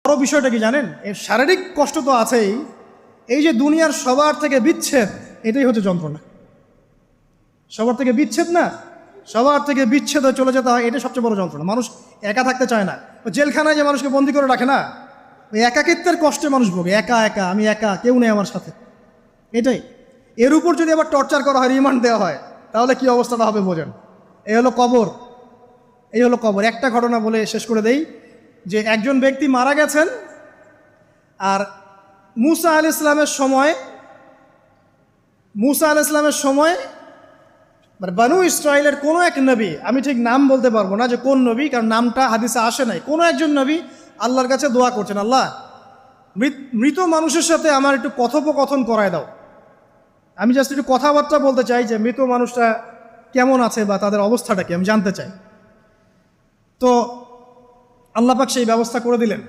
বড় বিষয়টা কি জানেন? এর শারীরিক কষ্ট তো আছেই, এই যে দুনিয়ার সবার থেকে বিচ্ছেদ, এটাই হচ্ছে যন্ত্রণা। সবার থেকে বিচ্ছেদ না, সবার থেকে বিচ্ছেদ হয়ে চলে যেতে হয়, এটা সবচেয়ে বড় যন্ত্রণা। মানুষ একা থাকতে চায় না। জেলখানায় যে মানুষকে বন্দি করে রাখে না, ওই একাকিত্বের কষ্টে মানুষ ভোগে। একা একা, আমি একা, কেউ নেই আমার সাথে, এটাই। এর উপর যদি আবার টর্চার করা হয়, রিমান্ড দেওয়া হয়, তাহলে কি অবস্থাটা হবে বোঝেন। এই হলো কবর, এই হলো কবর। একটা ঘটনা বলে শেষ করে দেই, যে একজন ব্যক্তি মারা গেছেন, আর মুসা আলাইহিস সালামের সময় মানে বানু ইসরায়েলের কোনো এক নবী, আমি ঠিক নাম বলতে পারবো না যে কোন নবী, কারণ নামটা হাদিসে আসে নাই, কোনো একজন নবী আল্লাহর কাছে দোয়া করছেন, আল্লাহ মৃত মানুষের সাথে আমার একটু কথোপকথন করায় দাও। আমি জাস্ট একটু কথাবার্তা বলতে চাই যে মৃত মানুষটা কেমন আছে বা তাদের অবস্থাটা কি, আমি জানতে চাই। তো আল্লাহ পাক সেই ব্যবস্থা করে দিলেন।